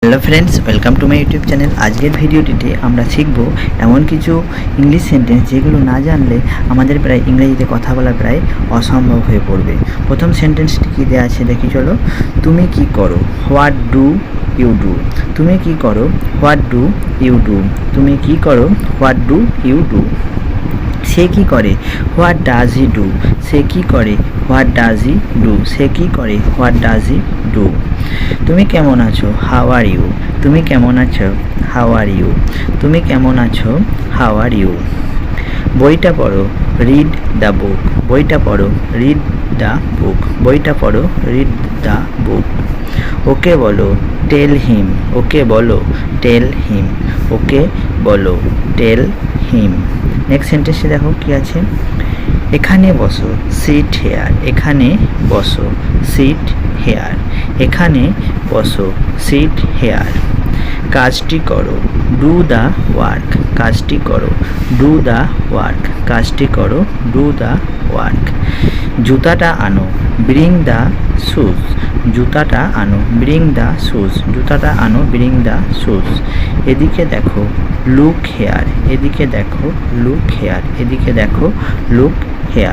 Hello friends, welcome to my YouTube channel. আজকের ভিডিওটিতে আমরা শিখব এমন কিছু ইংলিশ সেন্টেন্স যেগুলো না জানলে আমাদের প্রায় ইংরেজিতে কথা বলা প্রায় অসম্ভব হয়ে পড়বে। প্রথম সেন্টেন্সটি কী দেওয়া আছে দেখি চলো। তুমি কি করো? What do you do? তুমি কি করো? What do you do? তুমি কি করো? What do you do? সে কি করে? What does he do? সে কি করে? What does he do? সে কি করে? What does he do? তুমি কেমন আছো? How are you? তুমি কেমন আছো? How are you? তুমি কেমন আছো? How are you? বইটা পড়ো, রিড দ্য বুক। বইটা পড়ো, রিড দ্য বুক। বইটা পড়ো, রিড দ্য বুক। ওকে বলো, টেল হিম। ওকে বলো, টেল হিম। ওকে বলো, টেল হিম। নেক্সট সেন্টেন্সে দেখো কি আছে। এখানে বসো, সিট হেয়ার। এখানে বসো, সিট হেয়ার। এখানে বসো, সিট হেয়ার। কাজটি করো, ডু দ্য ওয়ার্ক। কাজটি করো, ডু দ্য ওয়ার্ক। কাজটি করো, ডু দ্য ওয়ার্ক। জুতাটা আনো, ব্রিং দ্য শুজ। জুতাটা আনো, ব্রিং দ্য শুজ। জুতাটা আনো, ব্রিং দ্য শুজ। এদিকে দেখো, লুক হেয়ার। এদিকে দেখো, লুক হেয়ার। এদিকে দেখো, লুক হেয়ার।